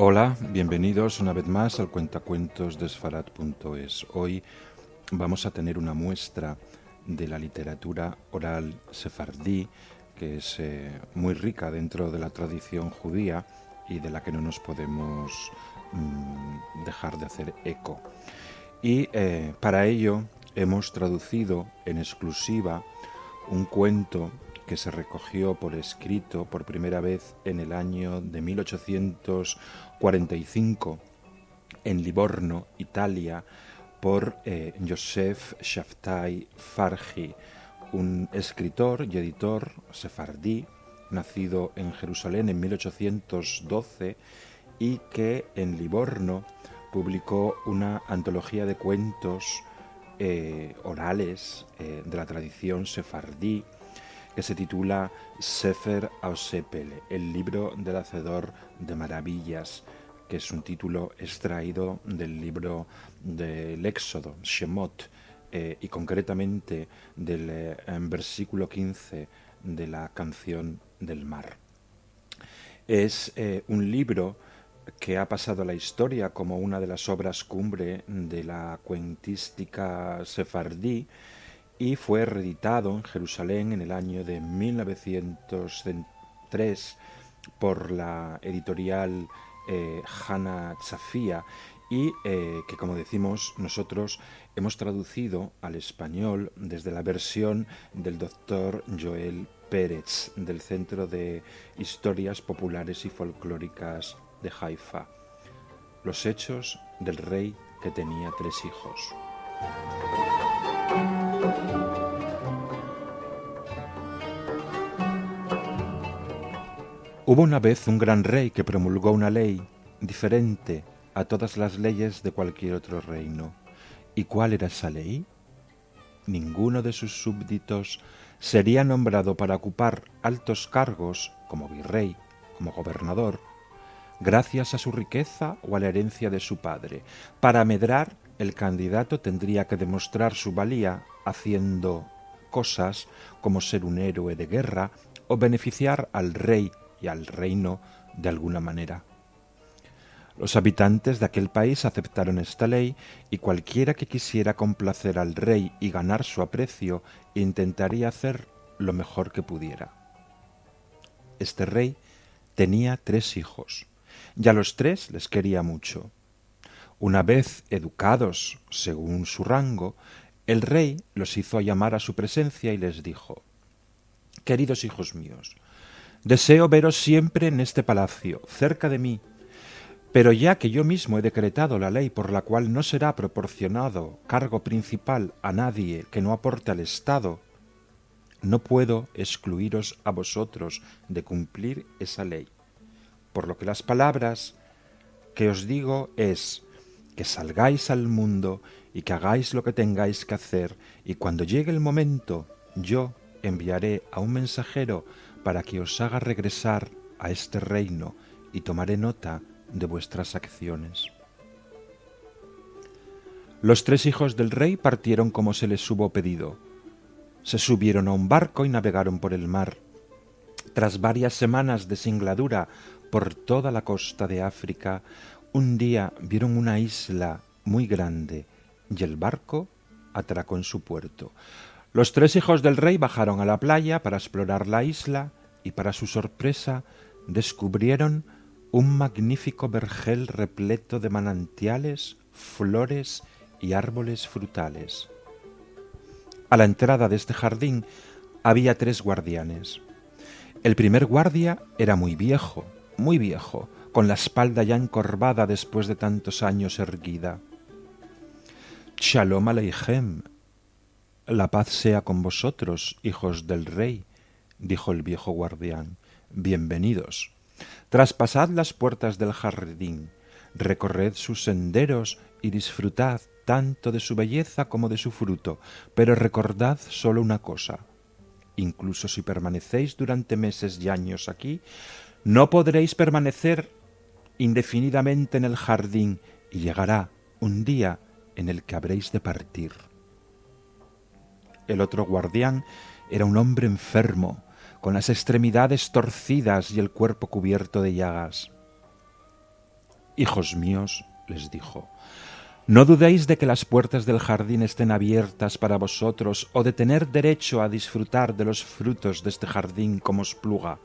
Hola, bienvenidos una vez más al Cuentacuentos de Sfarad.es. Hoy vamos a tener una muestra de la literatura oral sefardí, que es muy rica dentro de la tradición judía y de la que no nos podemos dejar de hacer eco. Y para ello hemos traducido en exclusiva un cuento que se recogió por escrito por primera vez en el año de 1845 en Livorno, Italia, por Joseph Shabtai Farhi, un escritor y editor sefardí nacido en Jerusalén en 1812 y que en Livorno publicó una antología de cuentos orales de la tradición sefardí que se titula Sefer Ausepele, el libro del hacedor de maravillas, que es un título extraído del libro del Éxodo, Shemot, y concretamente del versículo 15 de la canción del mar. Es un libro que ha pasado a la historia como una de las obras cumbre de la cuentística sefardí y fue reeditado en Jerusalén en el año de 1903 por la editorial Hannah Chafia y que, como decimos, nosotros hemos traducido al español desde la versión del doctor Joel Pérez del Centro de Historias Populares y Folclóricas de Haifa. Los hechos del rey que tenía 3 hijos. Hubo una vez un gran rey que promulgó una ley diferente a todas las leyes de cualquier otro reino. ¿Y cuál era esa ley? Ninguno de sus súbditos sería nombrado para ocupar altos cargos como virrey, como gobernador, gracias a su riqueza o a la herencia de su padre. Para medrar, el candidato tendría que demostrar su valía haciendo cosas como ser un héroe de guerra o beneficiar al rey y al reino de alguna manera. Los habitantes de aquel país aceptaron esta ley y cualquiera que quisiera complacer al rey y ganar su aprecio intentaría hacer lo mejor que pudiera. Este rey tenía 3 hijos y a los 3 les quería mucho. Una vez educados según su rango, el rey los hizo llamar a su presencia y les dijo: «Queridos hijos míos, deseo veros siempre en este palacio, cerca de mí, pero ya que yo mismo he decretado la ley por la cual no será proporcionado cargo principal a nadie que no aporte al Estado, no puedo excluiros a vosotros de cumplir esa ley. Por lo que las palabras que os digo es que salgáis al mundo y que hagáis lo que tengáis que hacer, y cuando llegue el momento yo enviaré a un mensajero para que os haga regresar a este reino y tomaré nota de vuestras acciones». Los 3 hijos del rey partieron como se les hubo pedido. Se subieron a un barco y navegaron por el mar. Tras varias semanas de singladura por toda la costa de África, un día vieron una isla muy grande y el barco atracó en su puerto. Los 3 hijos del rey bajaron a la playa para explorar la isla y, para su sorpresa, descubrieron un magnífico vergel repleto de manantiales, flores y árboles frutales. A la entrada de este jardín había 3 guardianes. El primer guardia era muy viejo, con la espalda ya encorvada después de tantos años erguida. «Shalom aleichem, la paz sea con vosotros, hijos del rey», dijo el viejo guardián. «Bienvenidos. Traspasad las puertas del jardín, recorred sus senderos y disfrutad tanto de su belleza como de su fruto, pero recordad solo una cosa: incluso si permanecéis durante meses y años aquí, no podréis permanecer indefinidamente en el jardín y llegará un día en el que habréis de partir». El otro guardián era un hombre enfermo, con las extremidades torcidas y el cuerpo cubierto de llagas. Hijos míos, les dijo, no dudéis de que las puertas del jardín estén abiertas para vosotros o de tener derecho a disfrutar de los frutos de este jardín como os pluga.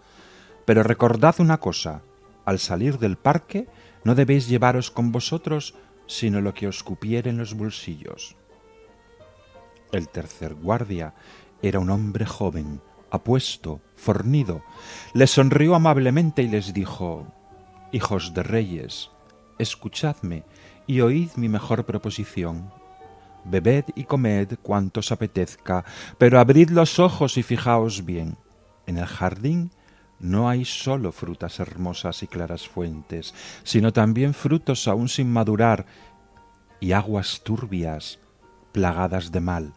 Pero recordad una cosa, al salir del parque no debéis llevaros con vosotros sino lo que os cupiere en los bolsillos. El tercer guardia era un hombre joven, apuesto, fornido. Les sonrió amablemente y les dijo, hijos de reyes, escuchadme y oíd mi mejor proposición. Bebed y comed cuanto os apetezca, pero abrid los ojos y fijaos bien. En el jardín no hay sólo frutas hermosas y claras fuentes, sino también frutos aún sin madurar y aguas turbias, plagadas de mal,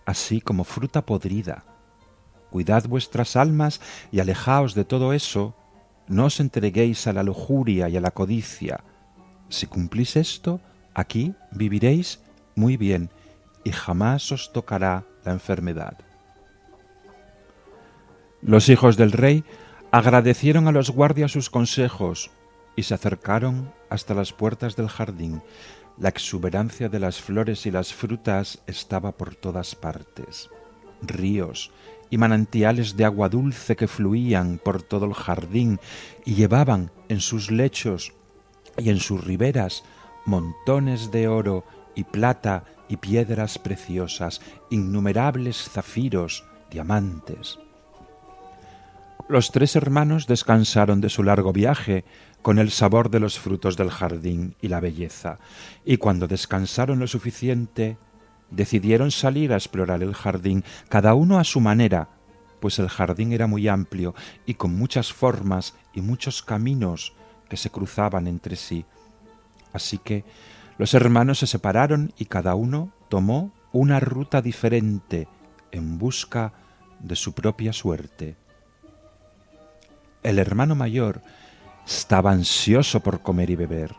así como fruta podrida. Cuidad vuestras almas y alejaos de todo eso, no os entreguéis a la lujuria y a la codicia. Si cumplís esto, aquí viviréis muy bien y jamás os tocará la enfermedad. Los hijos del rey agradecieron a los guardias sus consejos y se acercaron hasta las puertas del jardín. La exuberancia de las flores y las frutas estaba por todas partes. Ríos y manantiales de agua dulce que fluían por todo el jardín y llevaban en sus lechos y en sus riberas montones de oro y plata y piedras preciosas, innumerables zafiros, diamantes. Los tres hermanos descansaron de su largo viaje con el sabor de los frutos del jardín y la belleza, y cuando descansaron lo suficiente, decidieron salir a explorar el jardín, cada uno a su manera, pues el jardín era muy amplio y con muchas formas y muchos caminos que se cruzaban entre sí. Así que los hermanos se separaron y cada uno tomó una ruta diferente en busca de su propia suerte. El hermano mayor estaba ansioso por comer y beber.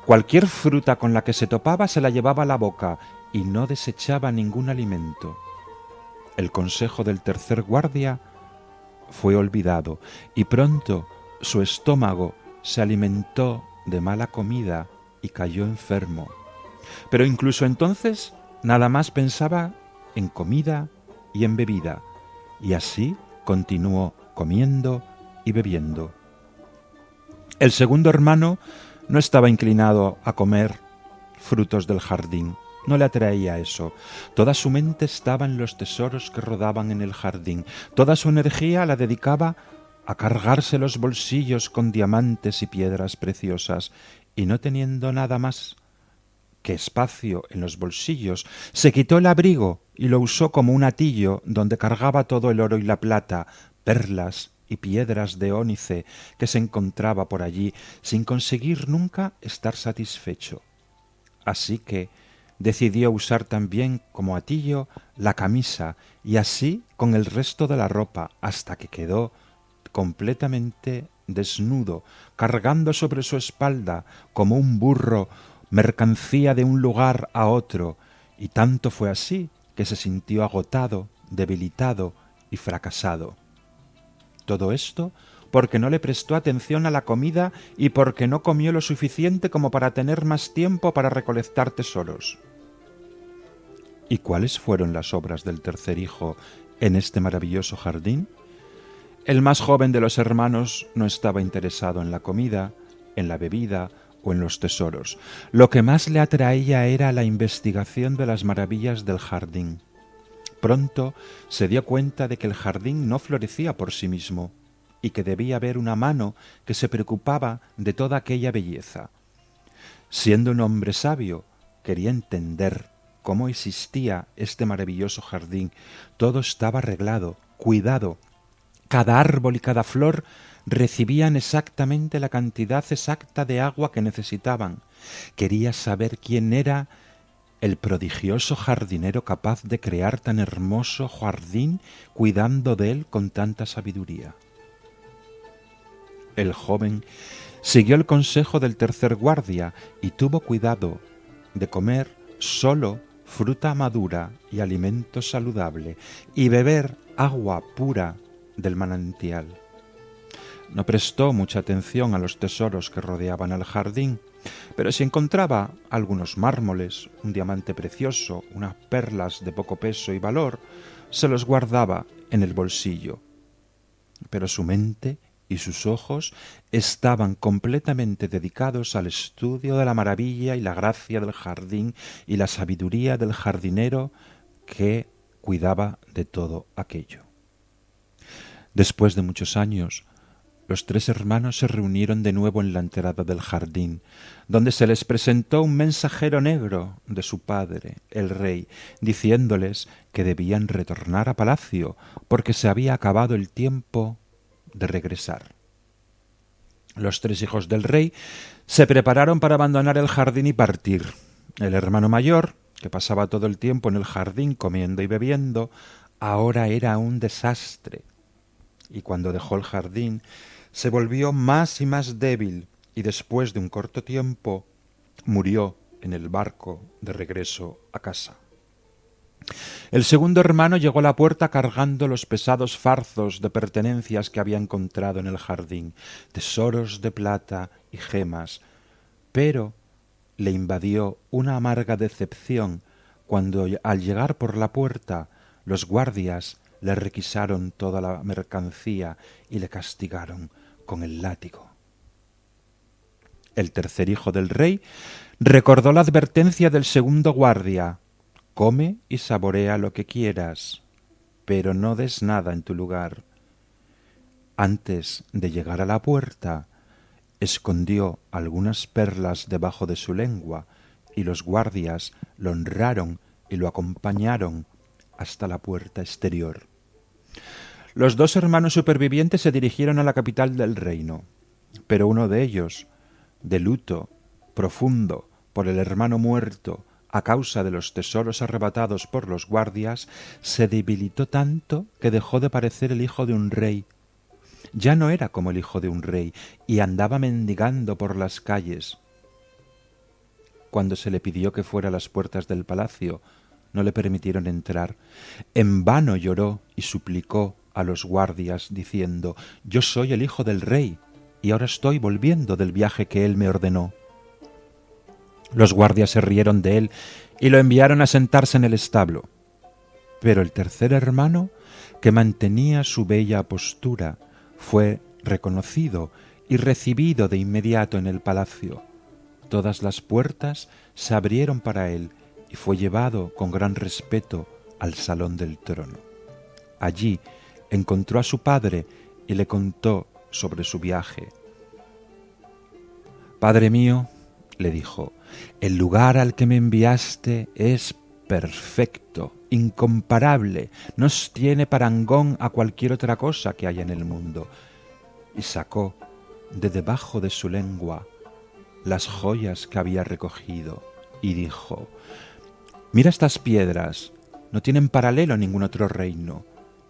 Cualquier fruta con la que se topaba se la llevaba a la boca y no desechaba ningún alimento. El consejo del tercer guardia fue olvidado y pronto su estómago se alimentó de mala comida y cayó enfermo. Pero incluso entonces nada más pensaba en comida y en bebida, y así continuó comiendo y bebiendo. El segundo hermano no estaba inclinado a comer frutos del jardín, no le atraía eso. Toda su mente estaba en los tesoros que rodaban en el jardín, toda su energía la dedicaba a cargarse los bolsillos con diamantes y piedras preciosas, y no teniendo nada más que espacio en los bolsillos, se quitó el abrigo y lo usó como un atillo donde cargaba todo el oro y la plata, perlas y piedras de ónice que se encontraba por allí, sin conseguir nunca estar satisfecho. Así que decidió usar también como atillo la camisa y así con el resto de la ropa, hasta que quedó completamente desnudo, cargando sobre su espalda como un burro mercancía de un lugar a otro, y tanto fue así que se sintió agotado, debilitado y fracasado. Todo esto porque no le prestó atención a la comida y porque no comió lo suficiente como para tener más tiempo para recolectar tesoros. ¿Y cuáles fueron las obras del tercer hijo en este maravilloso jardín? El más joven de los hermanos no estaba interesado en la comida, en la bebida o en los tesoros. Lo que más le atraía era la investigación de las maravillas del jardín. Pronto se dio cuenta de que el jardín no florecía por sí mismo y que debía haber una mano que se preocupaba de toda aquella belleza. Siendo un hombre sabio, quería entender cómo existía este maravilloso jardín. Todo estaba arreglado, cuidado. Cada árbol y cada flor recibían exactamente la cantidad exacta de agua que necesitaban. Quería saber quién era el prodigioso jardinero capaz de crear tan hermoso jardín, cuidando de él con tanta sabiduría. El joven siguió el consejo del tercer guardia y tuvo cuidado de comer solo fruta madura y alimento saludable y beber agua pura del manantial. no prestó mucha atención a los tesoros que rodeaban el jardín, pero si encontraba algunos mármoles, un diamante precioso, unas perlas de poco peso y valor, se los guardaba en el bolsillo. Pero su mente y sus ojos estaban completamente dedicados al estudio de la maravilla y la gracia del jardín y la sabiduría del jardinero que cuidaba de todo aquello. Después de muchos años, los tres hermanos se reunieron de nuevo en la entrada del jardín, donde se les presentó un mensajero negro de su padre, el rey, diciéndoles que debían retornar a palacio porque se había acabado el tiempo de regresar. Los tres hijos del rey se prepararon para abandonar el jardín y partir. El hermano mayor, que pasaba todo el tiempo en el jardín comiendo y bebiendo, ahora era un desastre. Y cuando dejó el jardín, se volvió más y más débil y después de un corto tiempo murió en el barco de regreso a casa. El segundo hermano llegó a la puerta cargando los pesados farzos de pertenencias que había encontrado en el jardín, tesoros de plata y gemas, pero le invadió una amarga decepción cuando al llegar por la puerta los guardias le requisaron toda la mercancía y le castigaron con el látigo. El tercer hijo del rey recordó la advertencia del segundo guardia: come y saborea lo que quieras, pero no des nada en tu lugar. Antes de llegar a la puerta, escondió algunas perlas debajo de su lengua y los guardias lo honraron y lo acompañaron hasta la puerta exterior. Los dos hermanos supervivientes se dirigieron a la capital del reino, pero uno de ellos, de luto profundo por el hermano muerto a causa de los tesoros arrebatados por los guardias, se debilitó tanto que dejó de parecer el hijo de un rey. Ya no era como el hijo de un rey y andaba mendigando por las calles. Cuando se le pidió que fuera a las puertas del palacio, no le permitieron entrar. En vano lloró y suplicó a los guardias diciendo: yo soy el hijo del rey y ahora estoy volviendo del viaje que él me ordenó. Los guardias se rieron de él y lo enviaron a sentarse en el establo. Pero el tercer hermano, que mantenía su bella postura, fue reconocido y recibido de inmediato en el palacio. Todas las puertas se abrieron para él y fue llevado con gran respeto al salón del trono. Allí encontró a su padre y le contó sobre su viaje. «Padre mío», le dijo, «el lugar al que me enviaste es perfecto, incomparable, no tiene parangón a cualquier otra cosa que haya en el mundo». Y sacó de debajo de su lengua las joyas que había recogido y dijo: «Mira estas piedras, no tienen paralelo en ningún otro reino.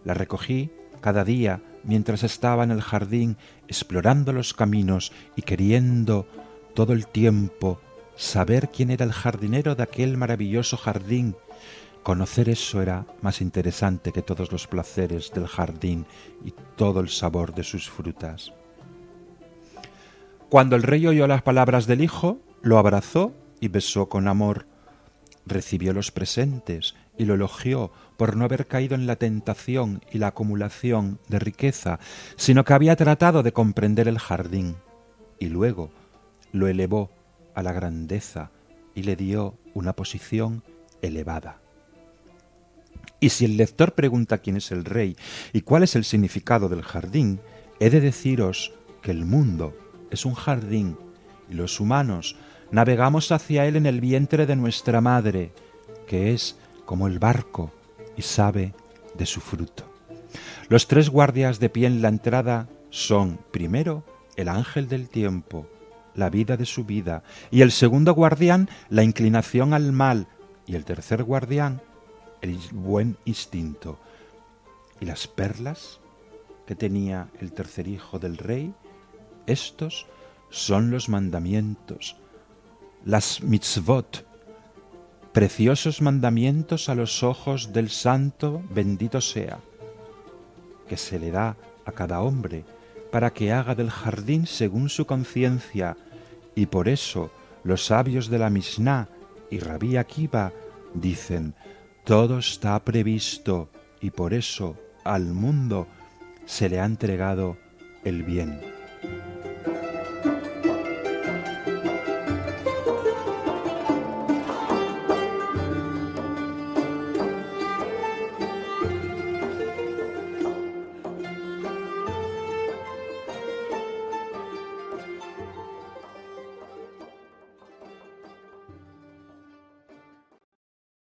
Las recogí cada día mientras estaba en el jardín explorando los caminos y queriendo todo el tiempo saber quién era el jardinero de aquel maravilloso jardín. Conocer eso era más interesante que todos los placeres del jardín y todo el sabor de sus frutas». Cuando el rey oyó las palabras del hijo, lo abrazó y besó con amor. Recibió los presentes y lo elogió por no haber caído en la tentación y la acumulación de riqueza, sino que había tratado de comprender el jardín. Y luego lo elevó a la grandeza y le dio una posición elevada. Y si el lector pregunta quién es el rey y cuál es el significado del jardín, he de deciros que el mundo es un jardín y los humanos navegamos hacia él en el vientre de nuestra madre, que es como el barco y sabe de su fruto. Los tres guardias de pie en la entrada son, primero, el ángel del tiempo, la vida de su vida, y el segundo guardián, la inclinación al mal, y el tercer guardián, el buen instinto. ¿Y las perlas que tenía el tercer hijo del rey? Estos son los mandamientos, las mitzvot, preciosos mandamientos a los ojos del santo bendito sea, que se le da a cada hombre para que haga del jardín según su conciencia, y por eso los sabios de la Misná y Rabí Akiva dicen: todo está previsto, y por eso al mundo se le ha entregado el bien.